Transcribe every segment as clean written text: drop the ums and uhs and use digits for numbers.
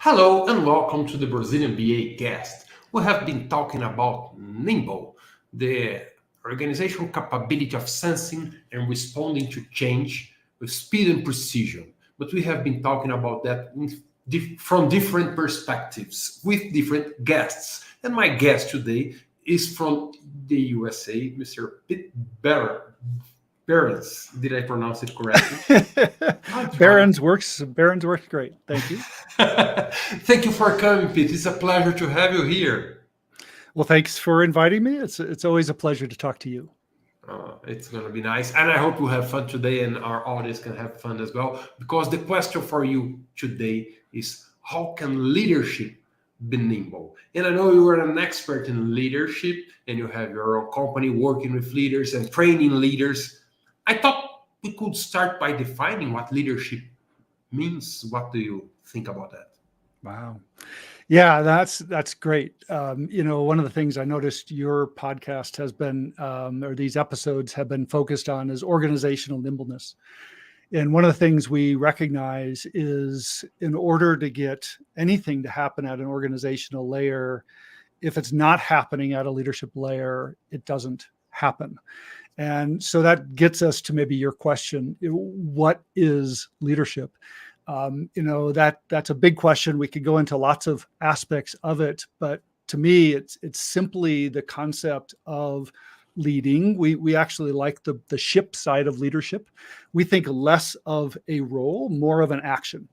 Hello and welcome to the Brazilian BA Cast. We have been talking about nimble, the organizational capability of sensing and responding to change with speed and precision. But we have been talking about that from different perspectives with different guests. And my guest today is from the USA, Mr. Pete Behrens. Did I pronounce it correctly? I tried. Behrens works great. Thank you. Thank you for coming, Pete. It's a pleasure to have you here. Well, thanks for inviting me. It's always a pleasure to talk to you. It's going to be nice. And I hope you have fun today and our audience can have fun as well. Because the question for you today is how can leadership be nimble? And I know you are an expert in leadership and you have your own company working with leaders and training leaders. I thought we could start by defining what leadership means. What do you think about that? Wow. Yeah, that's great. One of the things I noticed your podcast has been, or these episodes have been focused on is organizational nimbleness. And one of the things we recognize is in order to get anything to happen at an organizational layer, if it's not happening at a leadership layer, it doesn't happen. And so that gets us to maybe your question, what is leadership? That's a big question. We could go into lots of aspects of it, but to me, it's simply the concept of leading. We actually like the ship side of leadership. We think less of a role, more of an action.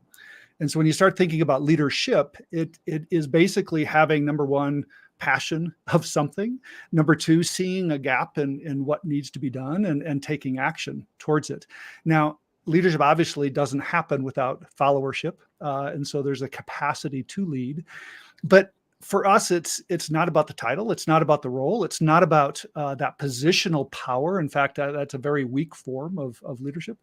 And so when you start thinking about leadership, it is basically having, number one, passion of something. Number two, seeing a gap in what needs to be done and taking action towards it. Now, leadership obviously doesn't happen without followership. And so there's a capacity to lead. But for us, it's not about the title. It's not about the role. It's not about that positional power. In fact, that's a very weak form of leadership.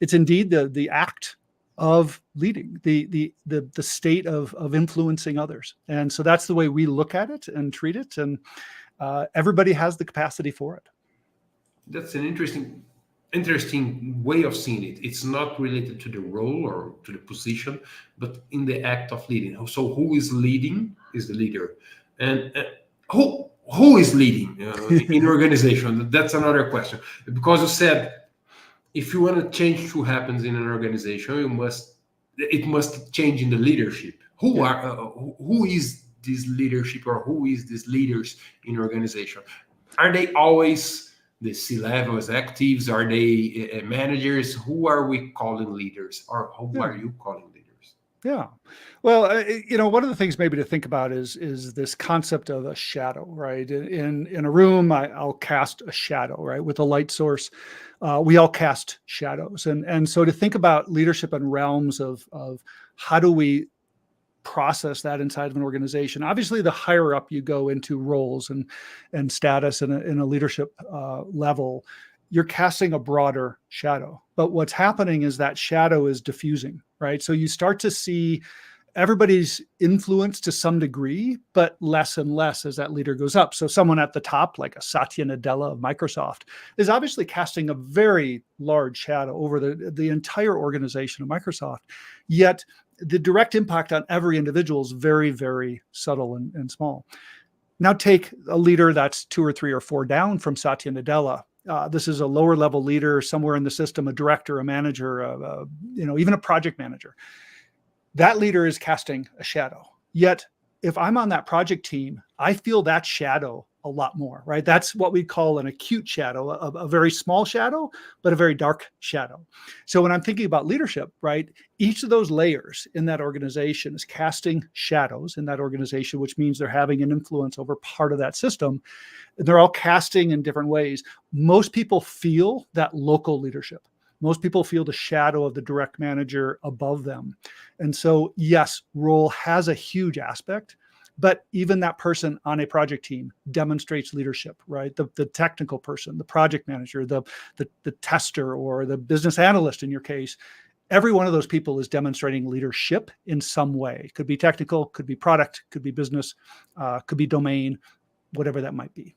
It's indeed the act of leading, the state of influencing others. And so that's the way we look at it and treat it. And everybody has the capacity for it. That's an interesting way of seeing it. It's not related to the role or to the position, but in the act of leading. So who is leading is the leader, and who is leading in organization? That's another question. Because you said if you want to change what happens in an organization, it must change in the leadership. Who is this leadership or who is these leaders in organization? Are they always the C-level executives? Are they managers? Who are we calling leaders, or who are you calling leaders? Yeah. Well, one of the things maybe to think about is this concept of a shadow, right? In a room, I'll cast a shadow, right? With a light source, we all cast shadows. And so to think about leadership in realms of how do we process that inside of an organization. Obviously, the higher up you go into roles and status in a leadership level, you're casting a broader shadow. But what's happening is that shadow is diffusing, right? So you start to see everybody's influence to some degree, but less and less as that leader goes up. So someone at the top, like a Satya Nadella of Microsoft, is obviously casting a very large shadow over the entire organization of Microsoft. Yet the direct impact on every individual is very, very subtle and small. Now take a leader that's 2 or 3 or 4 down from Satya Nadella. This is a lower level leader somewhere in the system, a director, a manager, even a project manager. That leader is casting a shadow. Yet if I'm on that project team, I feel that shadow a lot more, right? That's what we call an acute shadow, a very small shadow, but a very dark shadow. So when I'm thinking about leadership, right, each of those layers in that organization is casting shadows in that organization, which means they're having an influence over part of that system. They're all casting in different ways. Most people feel that local leadership. Most people feel the shadow of the direct manager above them. And so, yes, role has a huge aspect, but even that person on a project team demonstrates leadership, right? The technical person, the project manager, the tester, or the business analyst in your case, every one of those people is demonstrating leadership in some way. Could be technical, could be product, could be business, could be domain, whatever that might be.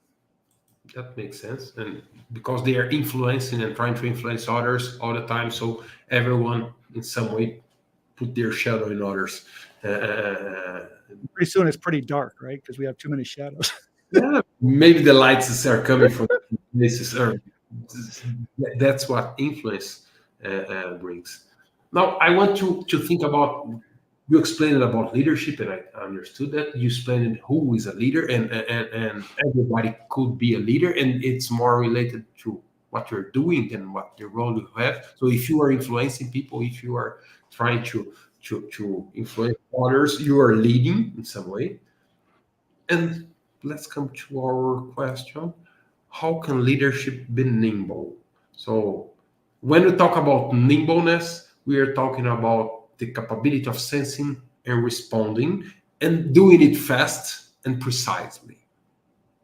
That makes sense. And because they are influencing and trying to influence others all the time, so everyone in some way put their shadow in others. Pretty soon it's pretty dark, right? Because we have too many shadows. Yeah, maybe the lights are coming from places, or that's what influence brings. Now, I want to think about, you explained about leadership, and I understood that. You explained who is a leader, and everybody could be a leader, and it's more related to what you're doing than what the role you have. So if you are influencing people, if you are trying to influence others, you are leading in some way. And let's come to our question. How can leadership be nimble? So when we talk about nimbleness, we are talking about the capability of sensing and responding and doing it fast and precisely.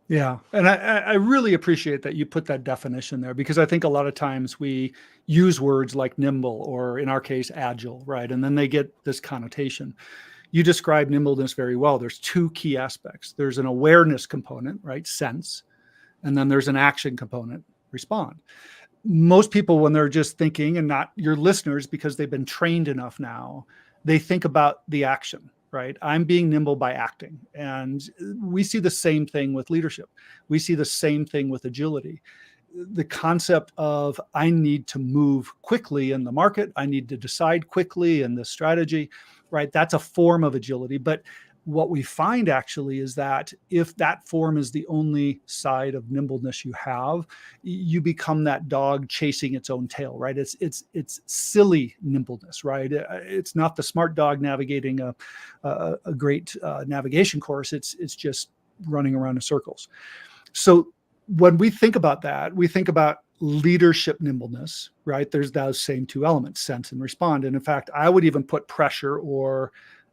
Yeah. And I really appreciate that you put that definition there, because I think a lot of times we use words like nimble, or in our case, agile, right? And then they get this connotation. You describe nimbleness very well. There's two key aspects. There's an awareness component, right? Sense. And then there's an action component, respond. Most people, when they're just thinking, and not your listeners, because they've been trained enough now, they think about the action, right? I'm being nimble by acting. And we see the same thing with leadership. We see the same thing with agility. The concept of, I need to move quickly in the market, I need to decide quickly in this strategy, right? That's a form of agility. But what we find actually is that if that form is the only side of nimbleness you have, you become that dog chasing its own tail, right? It's silly nimbleness, right? It's not the smart dog navigating a great navigation course. It's just running around in circles. So when we think about that, we think about leadership nimbleness, right? There's those same two elements, sense and respond. And in fact, I would even put pressure or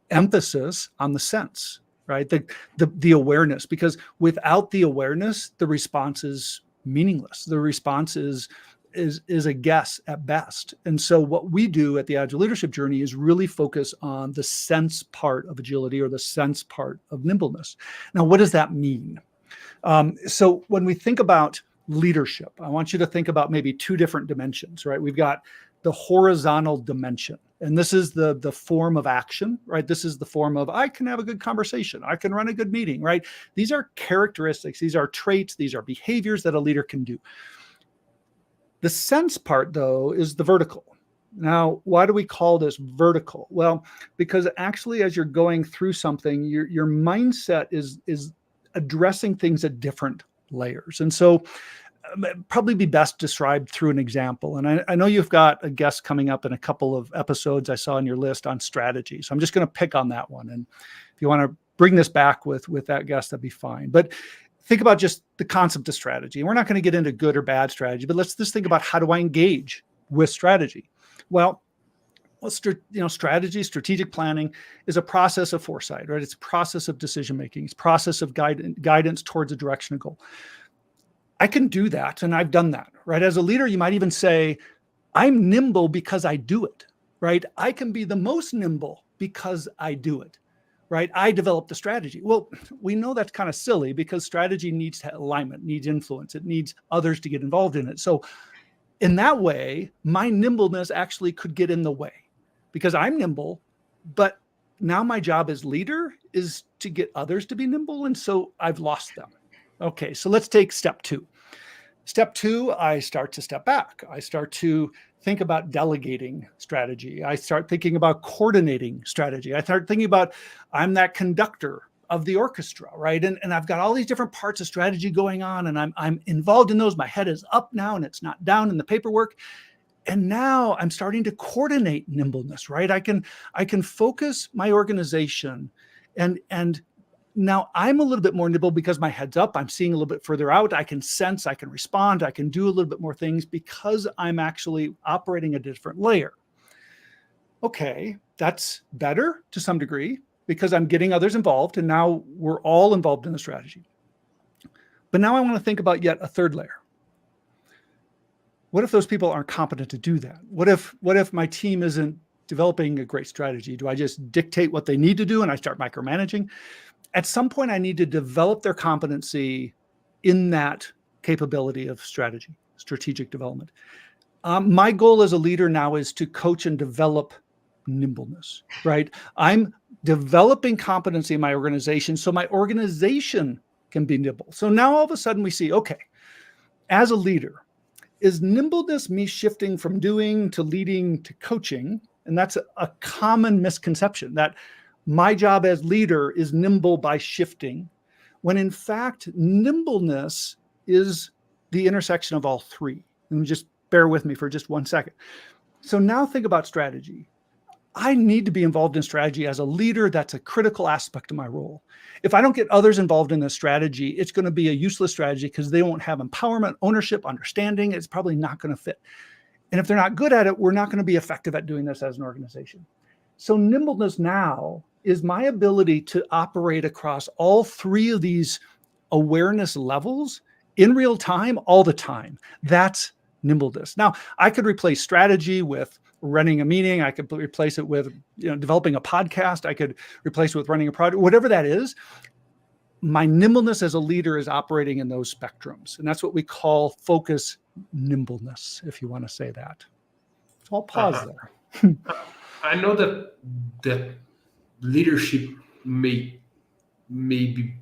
emphasis on the sense, right? The awareness, because without the awareness, the response is meaningless. The response is a guess at best. And so what we do at the Agile Leadership Journey is really focus on the sense part of agility, or the sense part of nimbleness. Now, what does that mean? So when we think about leadership, I want you to think about maybe two different dimensions, right? We've got the horizontal dimension, and this is the form of action, right? This is the form of, I can have a good conversation, I can run a good meeting, right? These are characteristics, these are traits, these are behaviors that a leader can do. The sense part, though, is the vertical. Now, why do we call this vertical? Well, because actually, as you're going through something, your mindset is addressing things at different layers. And so probably be best described through an example. And I know you've got a guest coming up in a couple of episodes I saw on your list on strategy. So I'm just going to pick on that one. And if you want to bring this back with that guest, that'd be fine. But think about just the concept of strategy. And we're not going to get into good or bad strategy, but let's just think about, how do I engage with strategy? Well, strategy, strategic planning is a process of foresight, right? It's a process of decision-making. It's a process of guidance towards a direction and goal. I can do that, and I've done that, right? As a leader, you might even say, I'm nimble because I do it, right? I can be the most nimble because I do it, right? I developed the strategy. Well, we know that's kind of silly, because strategy needs alignment, needs influence. It needs others to get involved in it. So in that way, my nimbleness actually could get in the way, because I'm nimble, but now my job as leader is to get others to be nimble. And so I've lost them. Okay, so let's take step two. Step two, I start to step back. I start to think about delegating strategy. I start thinking about coordinating strategy. I start thinking about, I'm that conductor of the orchestra, right? And I've got all these different parts of strategy going on, and I'm involved in those. My head is up now, and it's not down in the paperwork. And now I'm starting to coordinate nimbleness, right? I can focus my organization, and now I'm a little bit more nimble because my head's up. I'm seeing a little bit further out. I can sense, I can respond, I can do a little bit more things because I'm actually operating a different layer. Okay, that's better to some degree, because I'm getting others involved, and now we're all involved in the strategy. But now I want to think about yet a third layer. What if those people aren't competent to do that? What if my team isn't developing a great strategy? Do I just dictate what they need to do and I start micromanaging? At some point, I need to develop their competency in that capability of strategy, strategic development. My goal as a leader now is to coach and develop nimbleness, right? I'm developing competency in my organization so my organization can be nimble. So now all of a sudden we see, okay, as a leader, is nimbleness me shifting from doing to leading to coaching? And that's a common misconception, that my job as leader is nimble by shifting, when in fact, nimbleness is the intersection of all three. And just bear with me for just 1 second. So now think about strategy. I need to be involved in strategy as a leader. That's a critical aspect of my role. If I don't get others involved in the strategy, it's going to be a useless strategy because they won't have empowerment, ownership, understanding. It's probably not going to fit. And if they're not good at it, we're not going to be effective at doing this as an organization. So nimbleness now is my ability to operate across all three of these awareness levels in real time, all the time. That's nimbleness. Now, I could replace strategy with running a meeting. I could replace it with, developing a podcast. I could replace it with running a project, whatever that is. My nimbleness as a leader is operating in those spectrums. And that's what we call focus nimbleness, if you want to say that. So I'll pause there. I know that leadership may be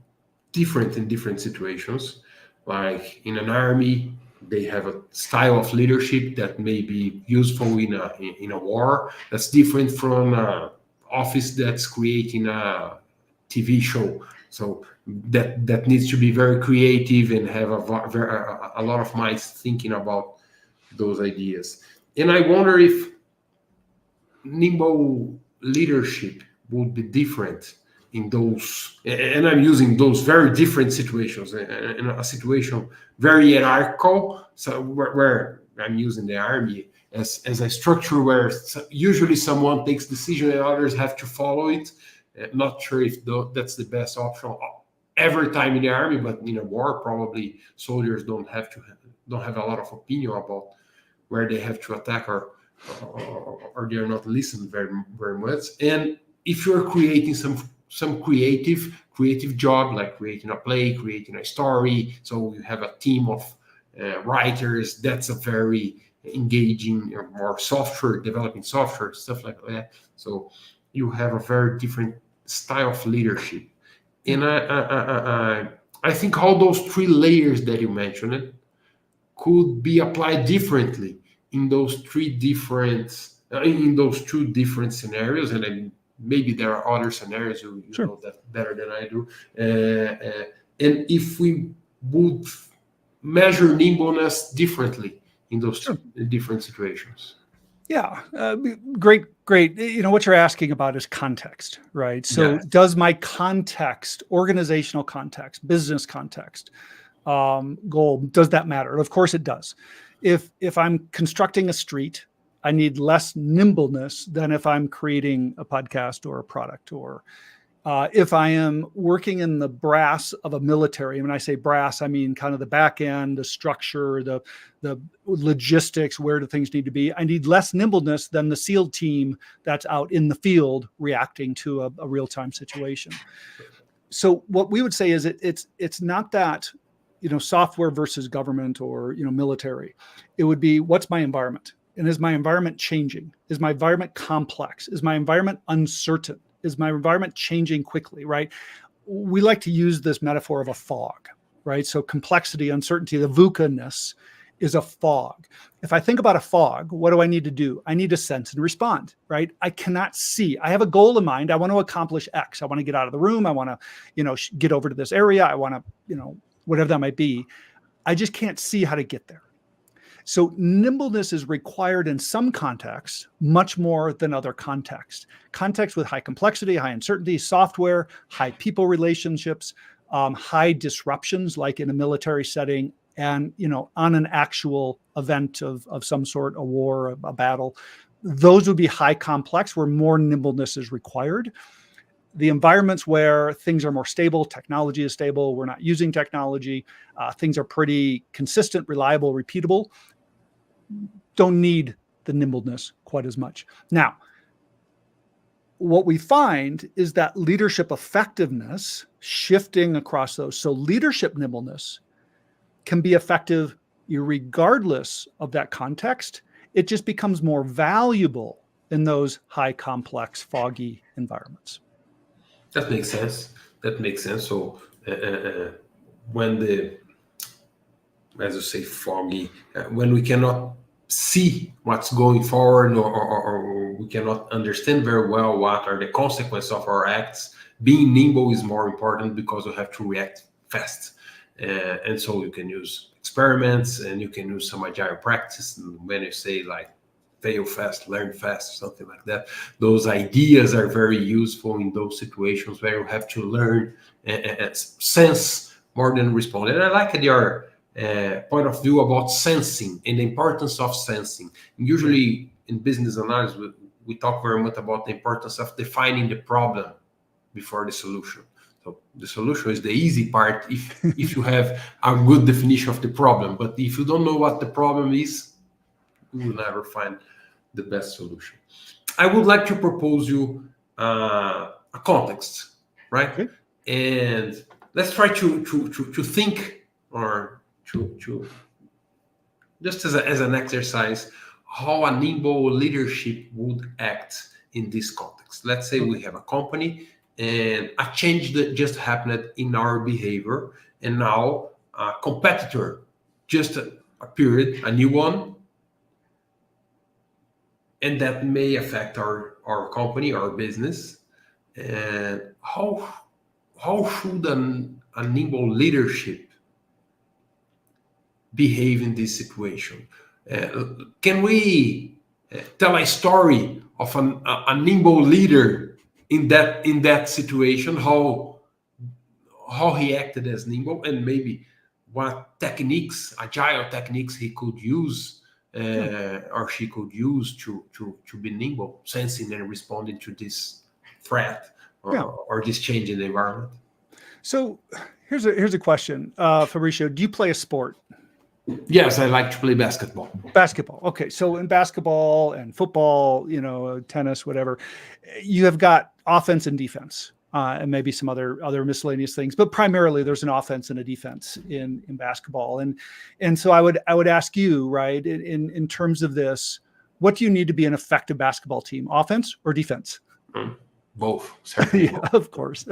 different in different situations. Like in an army, they have a style of leadership that may be useful in a war. That's different from an office that's creating a TV show. So that needs to be very creative and have a lot of minds thinking about those ideas. And I wonder if nimble leadership would be different in those, and I'm using those very different situations. In a situation very hierarchical, so where I'm using the army as a structure where usually someone takes decision and others have to follow it. Not sure if that's the best option every time in the army, but in a war, probably soldiers don't have a lot of opinion about where they have to attack or they're not listened very much. And if you're creating some creative job, like creating a play, creating a story, so you have a team of writers, that's a very engaging, or software, developing software, stuff like that. So you have a very different style of leadership. And I think all those three layers that you mentioned could be applied differently in those two different scenarios. And then maybe there are other scenarios, you Sure. know that better than I do. And if we would measure nimbleness differently in those different situations. Yeah, great. What you're asking about is context, right? So Yeah. does my context, organizational context, business context, goal, does that matter? Of course it does. If I'm constructing a street, I need less nimbleness than if I'm creating a podcast or a product, or if I am working in the brass of a military. When I say brass, I mean kind of the back end, the structure, the logistics, where do things need to be. I need less nimbleness than the SEAL team that's out in the field reacting to a real-time situation. So what we would say is it's not that, software versus government or, military. It would be, what's my environment? And is my environment changing? Is my environment complex? Is my environment uncertain? Is my environment changing quickly, right? We like to use this metaphor of a fog, right? So complexity, uncertainty, the VUCA-ness is a fog. If I think about a fog, what do I need to do? I need to sense and respond, right? I cannot see. I have a goal in mind. I want to accomplish X. I want to get out of the room. I want to, get over to this area. I want to, whatever that might be. I just can't see how to get there. So nimbleness is required in some contexts much more than other contexts. Contexts with high complexity, high uncertainty, software, high people relationships, high disruptions, like in a military setting, and on an actual event of some sort, a war, a battle. Those would be high complex, where more nimbleness is required. The environments where things are more stable, technology is stable, we're not using technology, things are pretty consistent, reliable, repeatable, don't need the nimbleness quite as much. Now, what we find is that leadership effectiveness shifting across those. So leadership nimbleness can be effective regardless of that context. It just becomes more valuable in those high complex, foggy environments. That makes sense. That makes sense. So when the, as you say, foggy, when we cannot see what's going forward, or we cannot understand very well what are the consequences of our acts, being nimble is more important because we have to react fast. And so you can use experiments and you can use some agile practice. And when you say like fail fast, learn fast, something like that, those ideas are very useful in those situations where you have to learn and sense more than respond. And I like your point of view about sensing and the importance of sensing. Usually in business analysis, we talk very much about the importance of defining the problem before the solution. So the solution is the easy part if you have a good definition of the problem. But if you don't know what the problem is, you will never find the best solution. I would like to propose you a context, right? Okay. And let's try to think, or to just as an exercise, how a nimble leadership would act in this context. Let's say we have a company and a change that just happened in our behavior, and now a competitor just appeared, a new one, and that may affect our company, our business. And how should a nimble leadership behave in this situation? Can we tell a story of a nimble leader in that situation? How he acted as nimble, and maybe what techniques, agile techniques, he could use or she could use to be nimble, sensing and responding to this threat or this change in the environment. So here's a question, Fabricio. Do you play a sport? Yes, I like to play basketball. Basketball. Okay. So in basketball and football, tennis, whatever, you have got offense and defense, and maybe some other miscellaneous things, but primarily there's an offense and a defense in basketball. And so I would ask you, right, in terms of this, what do you need to be an effective basketball team, offense or defense? Both, certainly. Yeah, of course.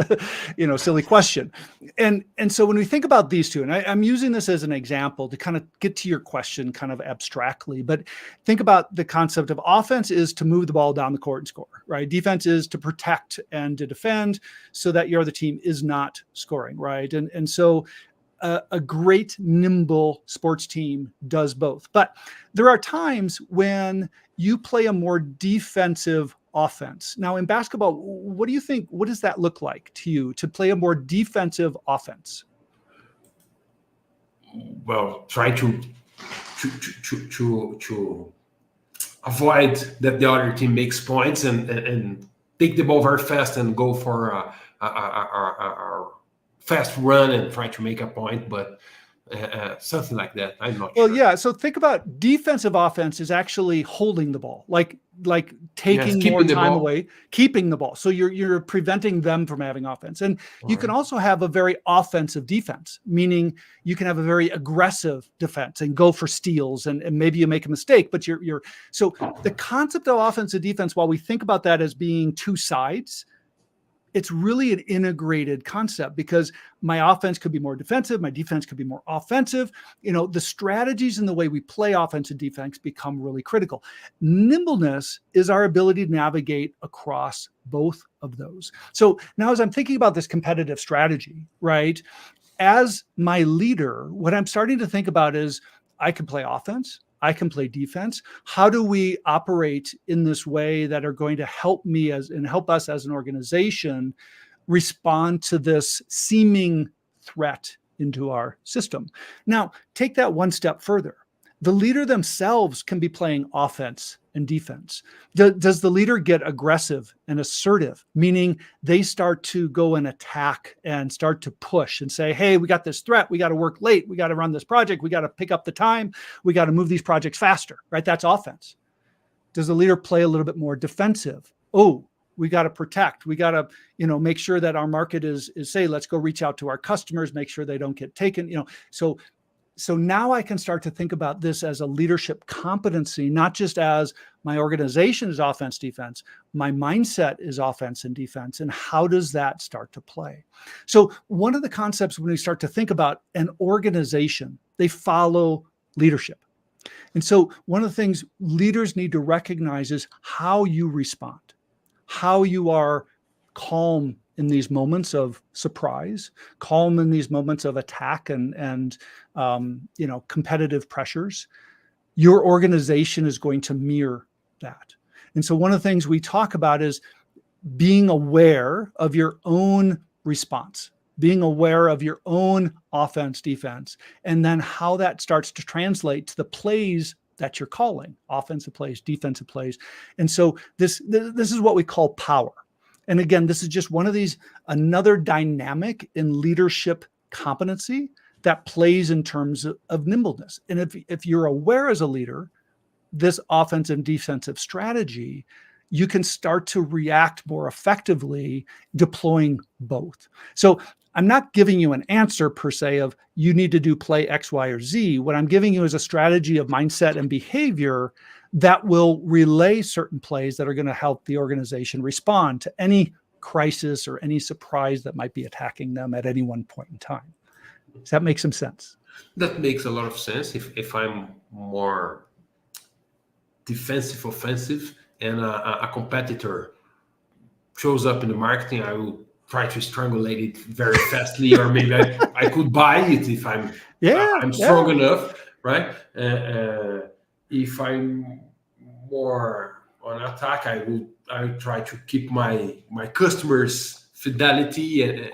Silly question. And so when we think about these two, and I'm using this as an example to kind of get to your question kind of abstractly, but think about the concept of offense is to move the ball down the court and score, right? Defense is to protect and to defend so that your other team is not scoring, right? And so a great nimble sports team does both. But there are times when you play a more defensive offense. Now in basketball, what do you think? What does that look like to you to play a more defensive offense? Well, try to avoid that the other team makes points and take the ball very fast and go for a fast run and try to make a point, but something like that. I'm not sure. Well, yeah. So think about defensive offense is actually holding the ball, like taking more time away, keeping the ball. So you're preventing them from having offense. And you can also have a very offensive defense, meaning you can have a very aggressive defense and go for steals and maybe you make a mistake, but you're so the concept of offense and defense, while we think about that as being two sides, it's really an integrated concept because my offense could be more defensive. My defense could be more offensive. The strategies and the way we play offense and defense become really critical. Nimbleness is our ability to navigate across both of those. So now as I'm thinking about this competitive strategy, right, as my leader, what I'm starting to think about is I can play offense. I can play defense. How do we operate in this way that are going to help me and help us as an organization respond to this seeming threat into our system? Now, take that one step further. The leader themselves can be playing offense and defense. Does the leader get aggressive and assertive, meaning they start to go and attack and start to push and say, hey, we got this threat. We got to work late. We got to run this project. We got to pick up the time. We got to move these projects faster, right? That's offense. Does the leader play a little bit more defensive? Oh, we got to protect. We got to, make sure that our market is say, let's go reach out to our customers, make sure they don't get taken, So So now I can start to think about this as a leadership competency, not just as my organization is offense, defense, my mindset is offense and defense. And how does that start to play? So one of the concepts when we start to think about an organization, they follow leadership. And so one of the things leaders need to recognize is how you respond, how you are calm in these moments of surprise, calm in these moments of attack and competitive pressures. Your organization is going to mirror that. And so one of the things we talk about is being aware of your own response, being aware of your own offense, defense, and then how that starts to translate to the plays that you're calling, offensive plays, defensive plays. And so this is what we call power. And again, this is just one of these, another dynamic in leadership competency that plays in terms of nimbleness. And if you're aware as a leader, this offensive and defensive strategy, you can start to react more effectively deploying both. So I'm not giving you an answer per se of you need to do play X, Y, or Z. What I'm giving you is a strategy of mindset and behavior that will relay certain plays that are going to help the organization respond to any crisis or any surprise that might be attacking them at any one point in time. Does that make some sense? That makes a lot of sense. If I'm more defensive, offensive, and a competitor shows up in the marketing, I will try to strangulate it very fastly, or maybe I could buy it if I'm strong enough, right? If I'm more on attack, I try to keep my customers' fidelity.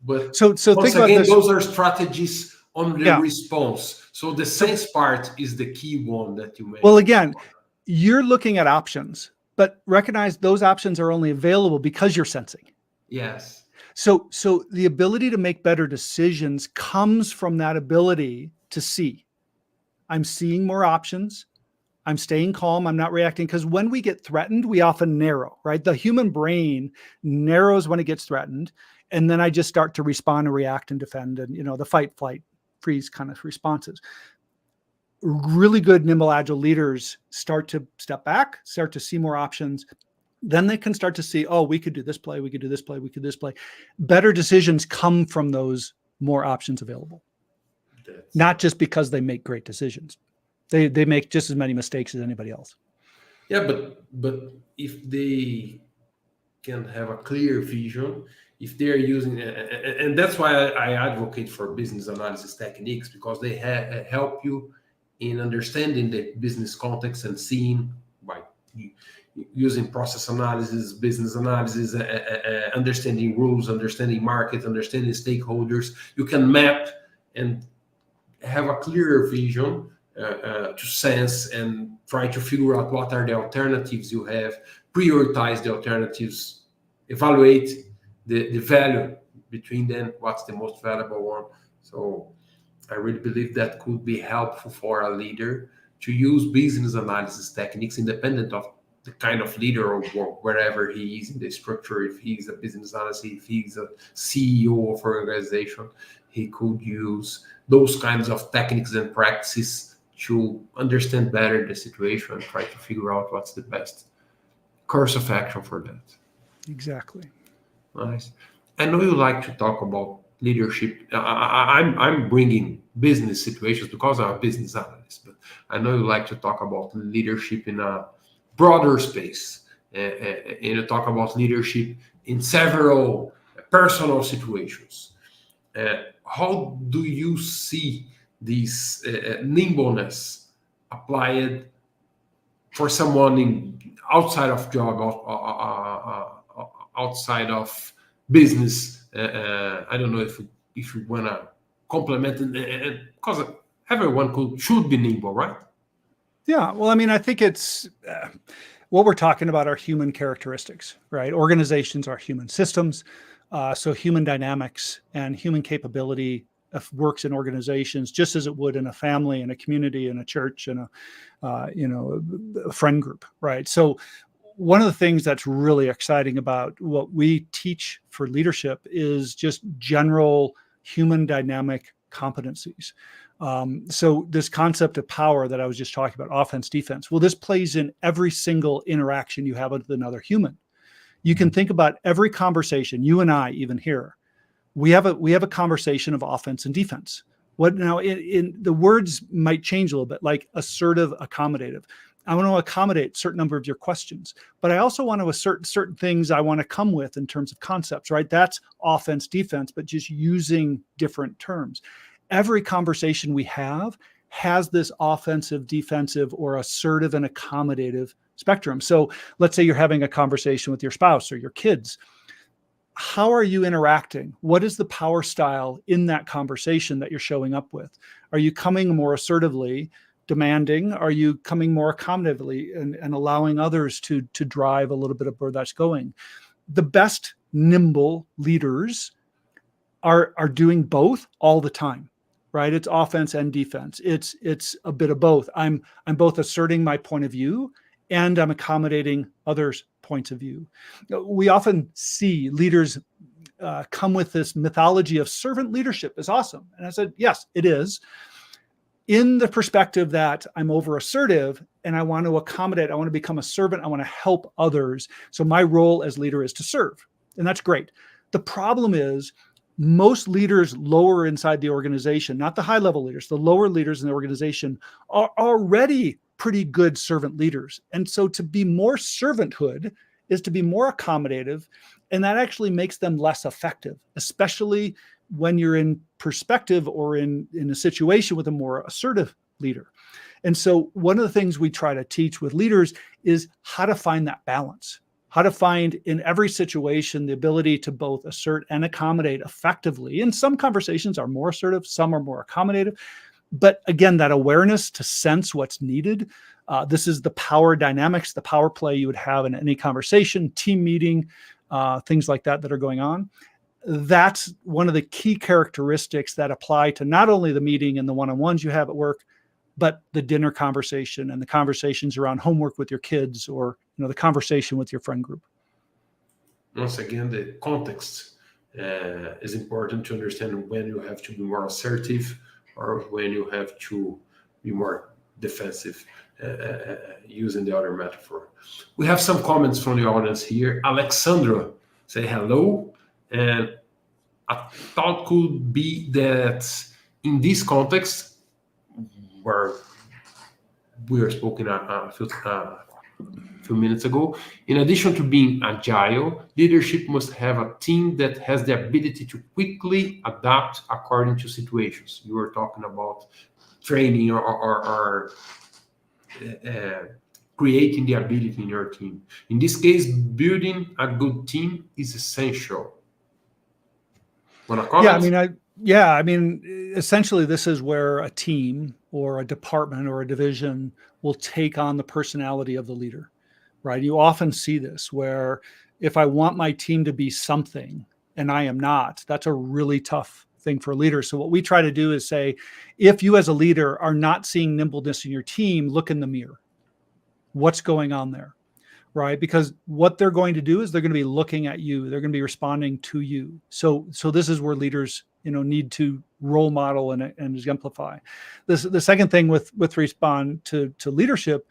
But so once think again, about this. those are strategies on the response. So the sense part is the key one that you made. Well, again, you're looking at options, but recognize those options are only available because you're sensing. Yes. So the ability to make better decisions comes from that ability to see. I'm seeing more options. I'm staying calm. I'm not reacting, because when we get threatened, we often narrow, right? The human brain narrows when it gets threatened. And then I just start to respond and react and defend and, the fight, flight, freeze kind of responses. Really good nimble agile leaders start to step back, start to see more options. Then they can start to see, oh, we could do this play, we could do this play, we could do this play. Better decisions come from those more options available. Not just because they make great decisions. They make just as many mistakes as anybody else. Yeah, but if they can have a clear vision, if they're using, and that's why I advocate for business analysis techniques, because they help you in understanding the business context and seeing by using process analysis, business analysis, understanding rules, understanding market, understanding stakeholders. You can map and have a clearer vision to sense and try to figure out what are the alternatives you have, prioritize the alternatives, evaluate the value between them, what's the most valuable one. So I really believe that could be helpful for a leader to use business analysis techniques independent of the kind of leader or wherever he is in the structure. If he's a business analyst, if he's a CEO of an organization, he could use those kinds of techniques and practices to understand better the situation and try to figure out what's the best course of action for that. Exactly. Nice. I know you like to talk about leadership. I'm bringing business situations because I'm a business analyst, but I know you like to talk about leadership in a broader space, and you talk about leadership in several personal situations. How do you see this nimbleness applied for someone outside of job, outside of business? I don't know if you want to complement it, because everyone should be nimble, right? Yeah. Well, I mean, I think it's what we're talking about are human characteristics, right? Organizations are human systems. So human dynamics and human capability works in organizations just as it would in a family, in a community, in a church, in a friend group, right? So one of the things that's really exciting about what we teach for leadership is just general human dynamic competencies. So this concept of power that I was just talking about, offense, defense, well, this plays in every single interaction you have with another human. You can think about every conversation, you and I even here, we have a conversation of offense and defense. What now in the words might change a little bit, like assertive, accommodative. I want to accommodate a certain number of your questions, but I also want to assert certain things I want to come with in terms of concepts, right? That's offense, defense, but just using different terms. Every conversation we have has this offensive, defensive, or assertive and accommodative spectrum. So let's say you're having a conversation with your spouse or your kids. How are you interacting? What is the power style in that conversation that you're showing up with? Are you coming more assertively, demanding? Are you coming more accommodatively and allowing others to drive a little bit of where that's going? The best nimble leaders are doing both all the time, right? It's offense and defense. It's a bit of both. I'm both asserting my point of view and I'm accommodating others' points of view. We often see leaders come with this mythology of servant leadership is awesome. And I said, yes, it is. In the perspective that I'm over assertive and I want to accommodate, I want to become a servant, I want to help others. So my role as leader is to serve. And that's great. The problem is most leaders lower inside the organization, not the high level leaders, the lower leaders in the organization are already pretty good servant leaders. And so to be more servanthood is to be more accommodative. And that actually makes them less effective, especially when you're in perspective or in a situation with a more assertive leader. And so one of the things we try to teach with leaders is how to find that balance, how to find in every situation the ability to both assert and accommodate effectively. And some conversations are more assertive, some are more accommodative. But again, that awareness to sense what's needed. This is the power dynamics, the power play you would have in any conversation, team meeting, things like that are going on. That's one of the key characteristics that apply to not only the meeting and the one-on-ones you have at work, but the dinner conversation and the conversations around homework with your kids or the conversation with your friend group. Once again, the context is important to understand when you have to be more assertive or when you have to be more defensive, using the other metaphor. We have some comments from the audience here. Alexandra say hello. And a thought could be that in this context, where we were speaking a few minutes ago, in addition to being agile, leadership must have a team that has the ability to quickly adapt according to situations. You were talking about training or creating the ability in your team. In this case, building a good team is essential. I mean, essentially, this is where a team or a department or a division will take on the personality of the leader, right? You often see this where if I want my team to be something and I am not, that's a really tough thing for a leader. So what we try to do is say, if you as a leader are not seeing nimbleness in your team, look in the mirror. What's going on there? Right? Because what they're going to do is they're going to be looking at you. They're going to be responding to you. So this is where leaders, need to role model and exemplify. The second thing with respond to leadership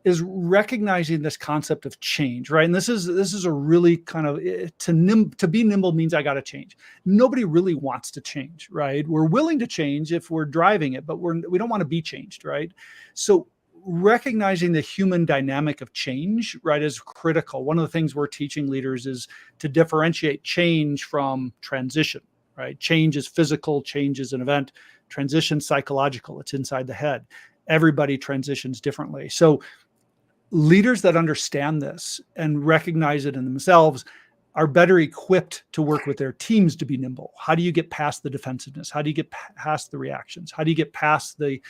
is recognizing this concept of change, right? And this is a really kind of to be nimble means I got to change. Nobody really wants to change, right? We're willing to change if we're driving it, but we don't want to be changed, right? So recognizing the human dynamic of change, right, is critical. One of the things we're teaching leaders is to differentiate change from transition, right? Change is physical, change is an event. Transition, psychological, it's inside the head. Everybody transitions differently. So leaders that understand this and recognize it in themselves are better equipped to work with their teams to be nimble. How do you get past the defensiveness? How do you get past the reactions? How do you get past the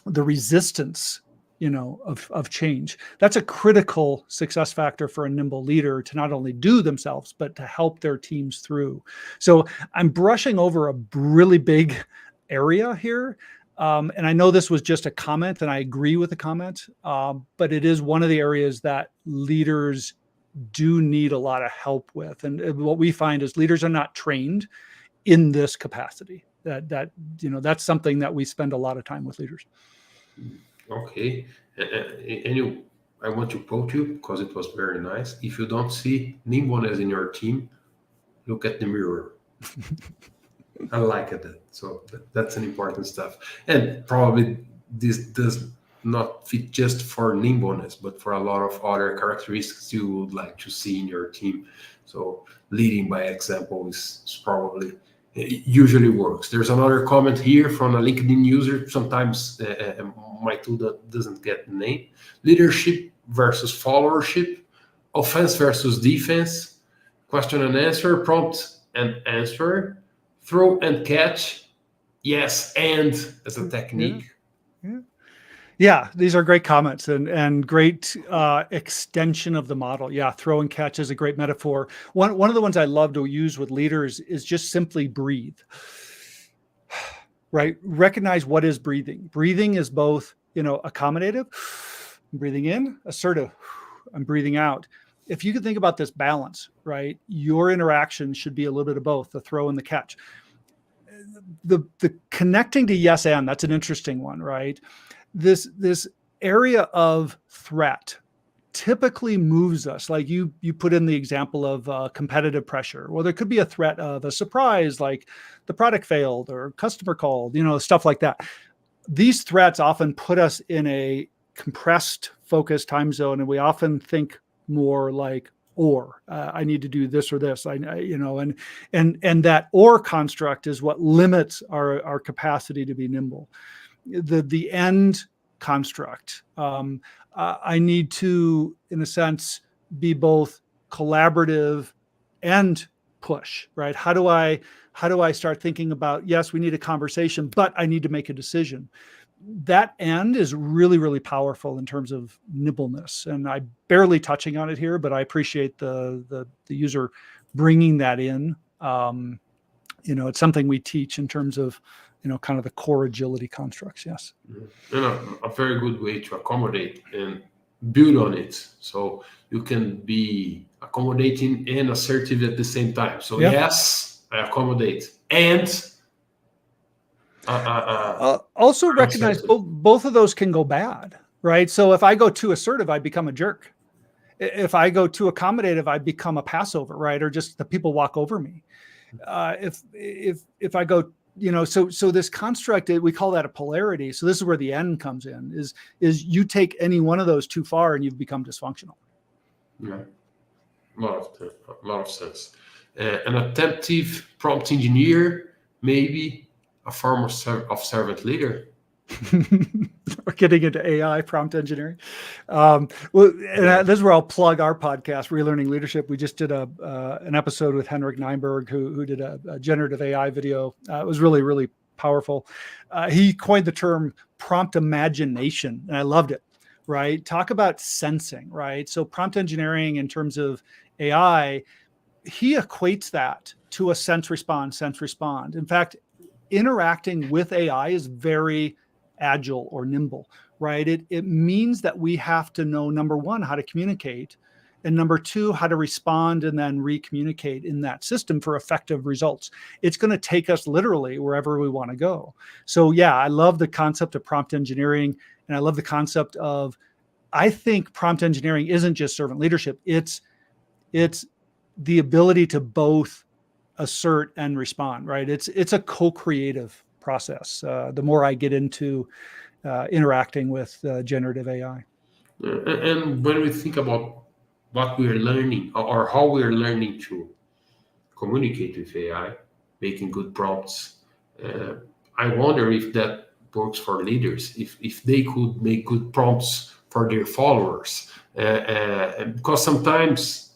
resistance, of change? That's a critical success factor for a nimble leader to not only do themselves, but to help their teams through. So I'm brushing over a really big area here. And I know this was just a comment and I agree with the comment, but it is one of the areas that leaders do need a lot of help with. And what we find is leaders are not trained in this capacity. That's something that we spend a lot of time with leaders. Okay. I want to quote you because it was very nice. If you don't see nimbleness in your team, look at the mirror. I like it. So that's an important stuff. And probably this does not fit just for nimbleness, but for a lot of other characteristics you would like to see in your team. So leading by example is probably it usually works. There's another comment here from a LinkedIn user. Sometimes my tool that doesn't get the name. Leadership versus followership, offense versus defense, question and answer, prompt and answer, throw and catch, yes, and as a technique. Yeah, these are great comments and great extension of the model. Yeah, throw and catch is a great metaphor. One of the ones I love to use with leaders is just simply breathe. Right? Recognize what is breathing. Breathing is both, accommodative, I'm breathing in, assertive, I'm breathing out. If you can think about this balance, right? Your interaction should be a little bit of both, the throw and the catch. The connecting to yes and, that's an interesting one, right? This area of threat typically moves us. Like you put in the example of competitive pressure. Well, there could be a threat of a surprise, like the product failed or customer called, stuff like that. These threats often put us in a compressed, focused time zone, and we often think more like I need to do this or this, and that or construct is what limits our capacity to be nimble. The end construct. I need to, in a sense, be both collaborative and push, right? How do I start thinking about, yes, we need a conversation, but I need to make a decision. That end is really, really powerful in terms of nimbleness. And I'm barely touching on it here, but I appreciate the user bringing that in. It's something we teach in terms of, kind of the core agility constructs. Yes. A very good way to accommodate and build on it. So you can be accommodating and assertive at the same time. So yes, I accommodate. And also recognize both of those can go bad, right? So if I go too assertive, I become a jerk. If I go too accommodative, I become a passover, right? Or just the people walk over me. If I go, so this construct, we call that a polarity. So this is where the end comes in, is you take any one of those too far and you've become dysfunctional. Yeah, a lot of sense. An attentive prompt engineer, maybe a form of servant leader. We're getting into AI prompt engineering. This is where I'll plug our podcast, Relearning Leadership. We just did an episode with Henrik Neinberg, who did a generative AI video. It was really, really powerful. He coined the term prompt imagination, and I loved it, right? Talk about sensing, right? So prompt engineering in terms of AI, he equates that to a sense, respond. In fact, interacting with AI is very agile or nimble, right? It means that we have to know, number one, how to communicate, and number two, how to respond and then re-communicate in that system for effective results. It's going to take us literally wherever we want to go. So yeah, I love the concept of prompt engineering, and I love the concept of, I think prompt engineering isn't just servant leadership. It's the ability to both assert and respond, right? It's a co-creative process. The more I get into interacting with generative AI. And when we think about what we're learning or how we're learning to communicate with AI, making good prompts, I wonder if that works for leaders, if they could make good prompts for their followers. Because sometimes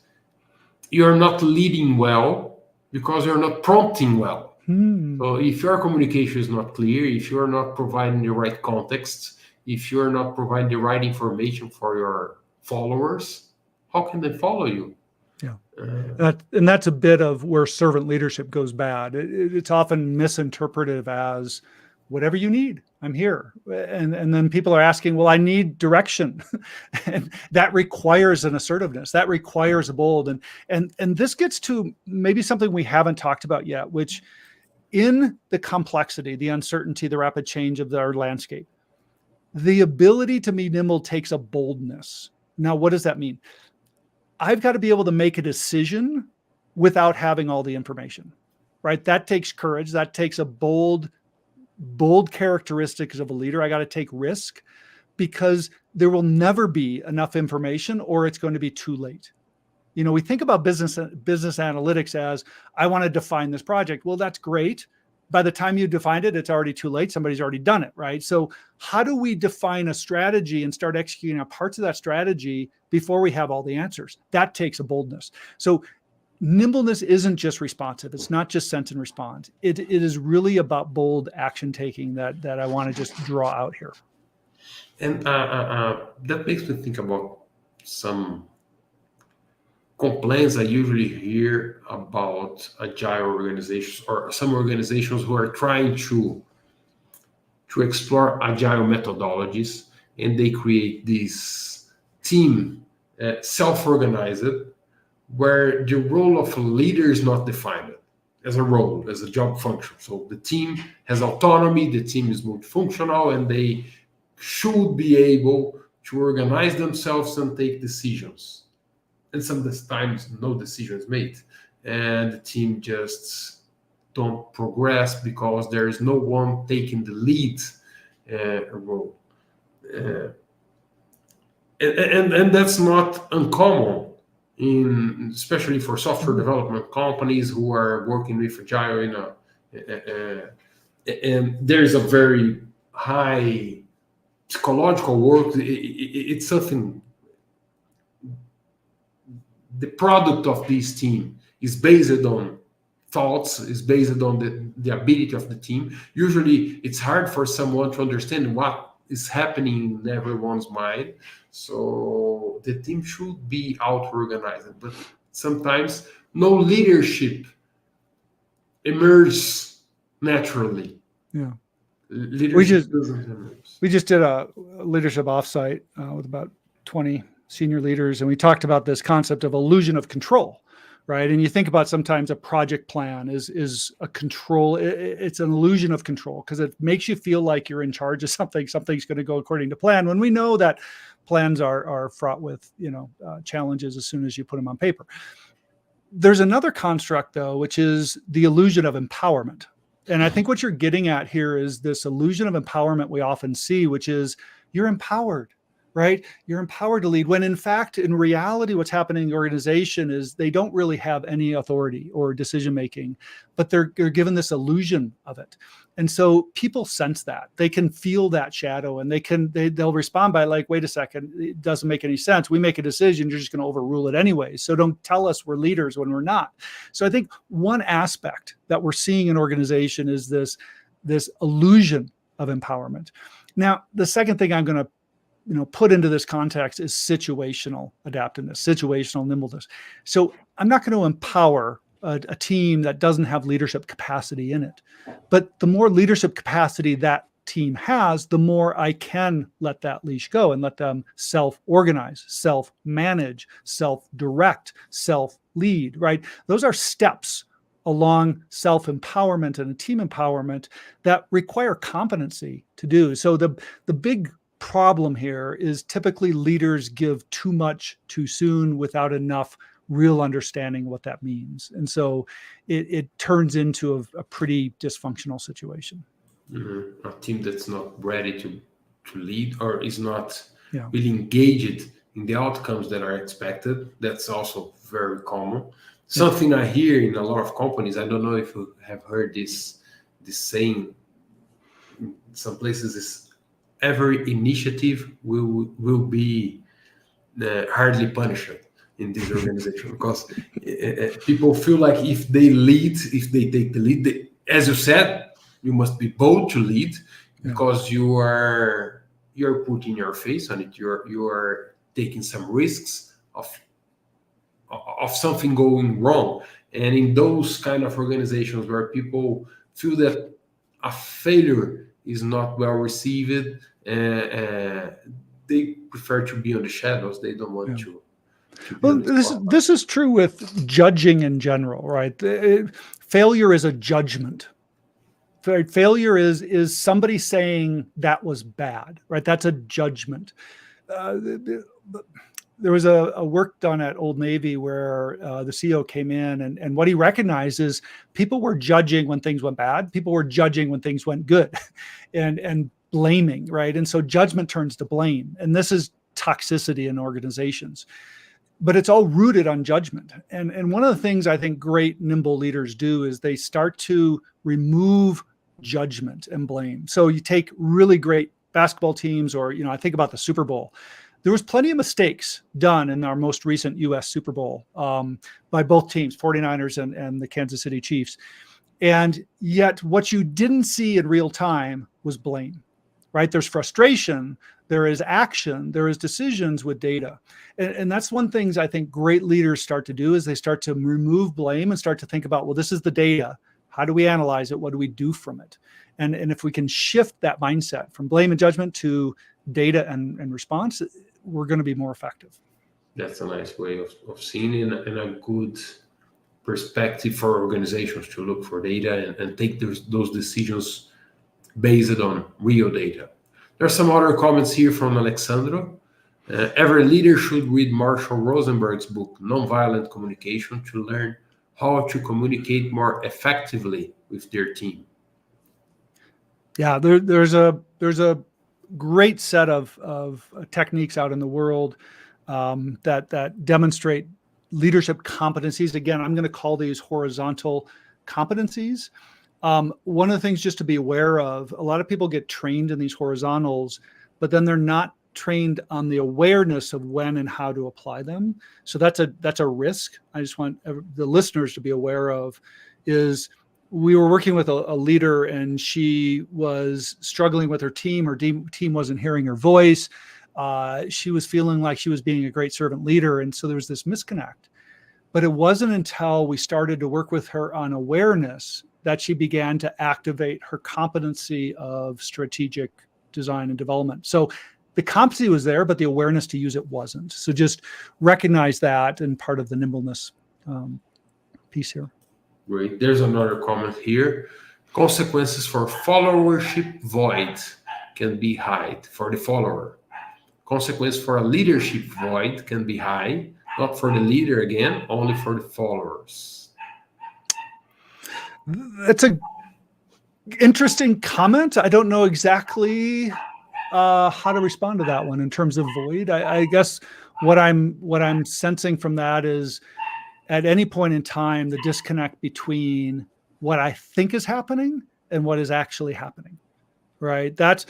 you're not leading well because you're not prompting well. So if your communication is not clear, if you're not providing the right context, if you're not providing the right information for your followers, how can they follow you? Yeah. And that's a bit of where servant leadership goes bad. It's often misinterpreted as whatever you need, I'm here. And then people are asking, well, I need direction. And that requires an assertiveness. That requires a bold. And this gets to maybe something we haven't talked about yet, which in the complexity, the uncertainty, the rapid change of our landscape, the ability to be nimble takes a boldness. Now, what does that mean? I've got to be able to make a decision without having all the information, right? That takes courage. That takes a bold characteristics of a leader. I got to take risk because there will never be enough information or it's going to be too late. We think about business analytics as, I want to define this project. Well, that's great. By the time you defined it, it's already too late. Somebody's already done it, right? So how do we define a strategy and start executing on parts of that strategy before we have all the answers? That takes a boldness. So nimbleness isn't just responsive. It's not just sense and respond. It is really about bold action taking that I want to just draw out here. And that makes me think about some complaints I usually hear about agile organizations, or some organizations who are trying to explore agile methodologies, and they create this team self-organized, where the role of a leader is not defined as a role, as a job function. So the team has autonomy, the team is multifunctional, and they should be able to organize themselves and take decisions. And sometimes no decisions made, and the team just don't progress because there is no one taking the lead role. And that's not uncommon, especially for software development companies who are working with Agile. And there is a very high psychological work. It's something. The product of this team is based on thoughts, is based on the ability of the team. Usually it's hard for someone to understand what is happening in everyone's mind. So the team should be out-organized, but sometimes no leadership emerges naturally. Yeah. Leadership doesn't emerge. We just did a leadership offsite with about 20 senior leaders, and we talked about this concept of illusion of control, right? And you think about sometimes a project plan is a control. It's an illusion of control because it makes you feel like you're in charge of something. Something's going to go according to plan, when we know that plans are fraught with challenges as soon as you put them on paper. There's another construct, though, which is the illusion of empowerment. And I think what you're getting at here is this illusion of empowerment we often see, which is you're empowered. Right? You're empowered to lead, when in fact, in reality, what's happening in the organization is they don't really have any authority or decision-making, but they're given this illusion of it. And so people sense that. They can feel that shadow, and they'll respond by like, wait a second, it doesn't make any sense. We make a decision, you're just going to overrule it anyway. So don't tell us we're leaders when we're not. So I think one aspect that we're seeing in organization is this illusion of empowerment. Now, the second thing I'm going to put into this context is situational adaptiveness, situational nimbleness. So I'm not going to empower a team that doesn't have leadership capacity in it. But the more leadership capacity that team has, the more I can let that leash go and let them self-organize, self-manage, self-direct, self-lead, right? Those are steps along self-empowerment and team empowerment that require competency to do. So the big problem here is typically leaders give too much too soon without enough real understanding what that means. And so it turns into a pretty dysfunctional situation. A team that's not ready to lead, or is not really engaged in the outcomes that are expected. That's also very common. Something I hear in a lot of companies, I don't know if you have heard this saying in some places, is every initiative will be hardly punished in this organization, because people feel like if they take the lead, as you said, you must be bold to lead, because you're putting your face on it. You are taking some risks of something going wrong. And in those kind of organizations where people feel that a failure is not well received, they prefer to be on the shadows. They don't want to. Well, this is true with judging in general, right? Failure is a judgment. Failure is somebody saying that was bad, right? That's a judgment. There was a work done at Old Navy where the CEO came in, and what he recognized is people were judging when things went bad. People were judging when things went good, and blaming, right? And so judgment turns to blame. And this is toxicity in organizations. But it's all rooted on judgment. And one of the things I think great nimble leaders do is they start to remove judgment and blame. So you take really great basketball teams, or, I think about the Super Bowl. There was plenty of mistakes done in our most recent US Super Bowl by both teams, 49ers and the Kansas City Chiefs. And yet what you didn't see in real time was blame, right? There's frustration, there is action, there is decisions with data. And that's one thing I think great leaders start to do is they start to remove blame and start to think about, well, this is the data. How do we analyze it? What do we do from it? And if we can shift that mindset from blame and judgment to data and response, we're going to be more effective. That's a nice way of seeing it, and a good perspective for organizations to look for data and take those decisions based on real data. There are some other comments here from Alexandra. Every leader should read Marshall Rosenberg's book, Nonviolent Communication, to learn how to communicate more effectively with their team. Yeah, there's a great set of techniques out in the world that demonstrate leadership competencies. Again, I'm going to call these horizontal competencies. One of the things just to be aware of, a lot of people get trained in these horizontals, but then they're not trained on the awareness of when and how to apply them. So that's a risk. I just want the listeners to be aware of is we were working with a leader, and she was struggling with her team. Her team wasn't hearing her voice. She was feeling like she was being a great servant leader. And so there was this disconnect. But it wasn't until we started to work with her on awareness that she began to activate her competency of strategic design and development. So the competency was there, but the awareness to use it wasn't. So just recognize that, and part of the nimbleness piece here. Great. There's another comment here. Consequences for followership void can be high for the follower. Consequence for a leadership void can be high, not for the leader again, only for the followers. That's a interesting comment. I don't know exactly how to respond to that one in terms of void. I guess what I'm sensing from that is, at any point in time, the disconnect between what I think is happening and what is actually happening, right? That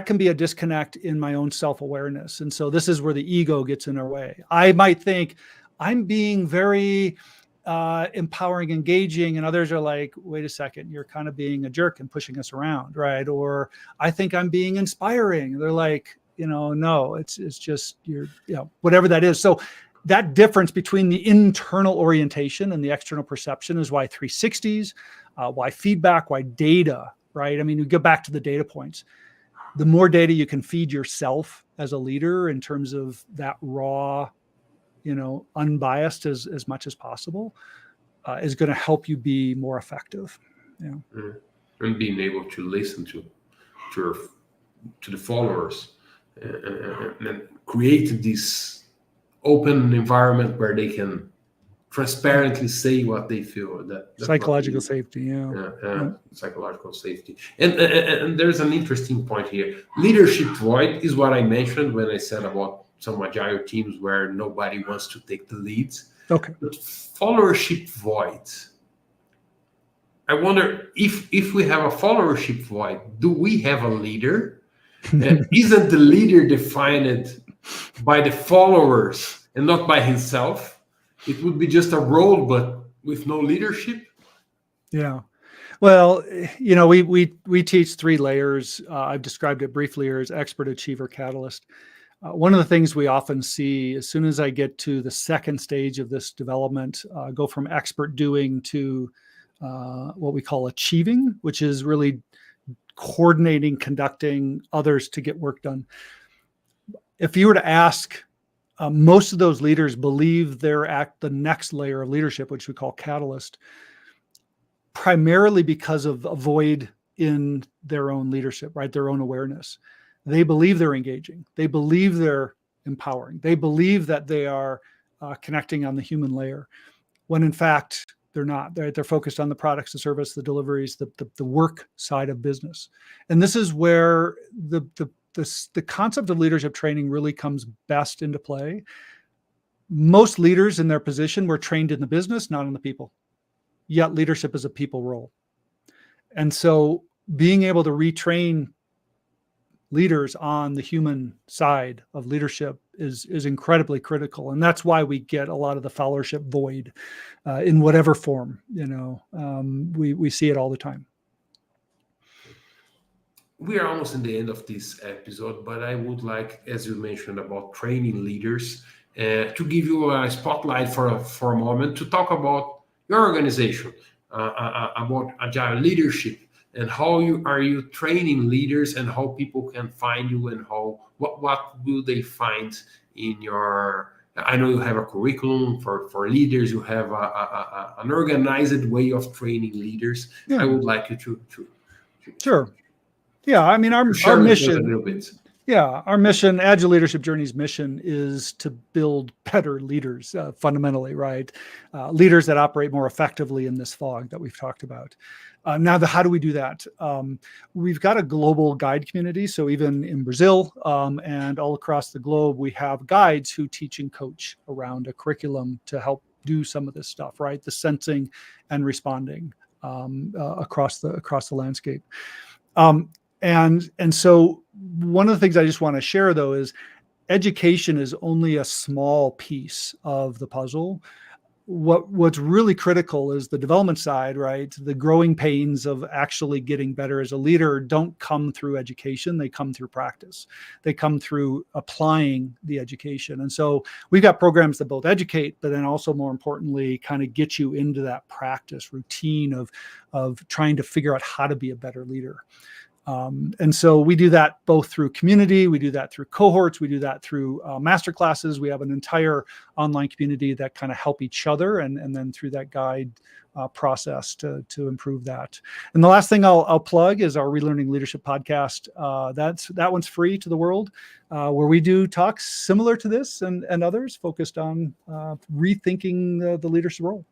can be a disconnect in my own self-awareness. And so this is where the ego gets in our way. I might think I'm being very empowering, engaging, and others are like, wait a second, you're kind of being a jerk and pushing us around, right? Or I think I'm being inspiring. They're like, no, it's just whatever that is. So that difference between the internal orientation and the external perception is why 360s, why feedback, why data, right? I mean, we go back to the data points. The more data you can feed yourself as a leader in terms of that raw, unbiased as much as possible, is going to help you be more effective. And being able to listen to the followers and create this open environment where they can transparently say what they feel. That's psychological safety, psychological safety. And there's an interesting point here. Leadership void is what I mentioned when I said about some agile teams where nobody wants to take the leads. Okay. But followership void, I wonder if we have a followership void, do we have a leader? Isn't the leader defined by the followers and not by himself? It would be just a role, but with no leadership. Yeah. Well, we teach 3 layers. I've described it briefly here as expert, achiever, catalyst. One of the things we often see as soon as I get to the second stage of this development, go from expert doing to what we call achieving, which is really coordinating, conducting others to get work done. If you were to ask, most of those leaders believe they're at the next layer of leadership, which we call catalyst, primarily because of a void in their own leadership, right? Their own awareness. They believe they're engaging. They believe they're empowering. They believe that they are connecting on the human layer, when in fact they're not. They're focused on the products, the service, the deliveries, the work side of business. And this is where the concept of leadership training really comes best into play. Most leaders in their position were trained in the business, not in the people. Yet leadership is a people role. And so being able to retrain leaders on the human side of leadership is incredibly critical. And that's why we get a lot of the followership void in whatever form. We see it all the time. We are almost in the end of this episode, but I would like, as you mentioned about training leaders, to give you a spotlight for a moment to talk about your organization, about Agile leadership, and how are you training leaders, and how people can find you, and what will they find in your. I know you have a curriculum for leaders. You have an organized way of training leaders. Yeah. I would like you to sure. Yeah, I mean, our mission, a little bit. Yeah, our mission, Agile Leadership Journey's mission, is to build better leaders, fundamentally, right? Leaders that operate more effectively in this fog that we've talked about. Now, how do we do that? We've got a global guide community. So even in Brazil and all across the globe, we have guides who teach and coach around a curriculum to help do some of this stuff, right? The sensing and responding across the landscape. And so one of the things I just want to share, though, is education is only a small piece of the puzzle. What's really critical is the development side, right? The growing pains of actually getting better as a leader don't come through education. They come through practice. They come through applying the education. And so we've got programs that both educate, but then also, more importantly, kind of get you into that practice routine of trying to figure out how to be a better leader. And so we do that both through community, we do that through cohorts, we do that through master classes. We have an entire online community that kind of help each other, and then through that guide process to improve that. And the last thing I'll plug is our Relearning Leadership podcast. That one's free to the world, where we do talks similar to this and others focused on rethinking the leadership role.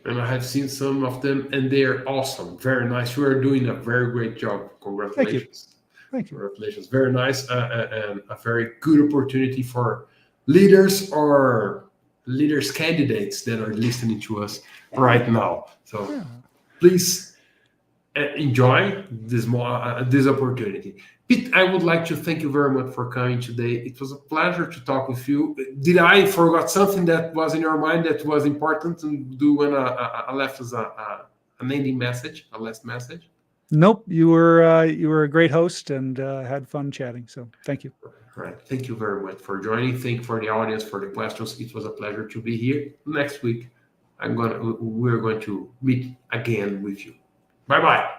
And I have seen some of them, and they're awesome. Very nice. You are doing a very great job. Congratulations. Thank you. Congratulations. Very nice, and a very good opportunity for leaders or leaders candidates that are listening to us right now. So please enjoy this opportunity. Pete, I would like to thank you very much for coming today. It was a pleasure to talk with you. Did I forgot something that was in your mind that was important to do when I left as an ending message, a last message? Nope, you were a great host and had fun chatting. So thank you. All right, thank you very much for joining. Thank you for the audience for the questions. It was a pleasure to be here. Next week, we're going to meet again with you. Bye bye.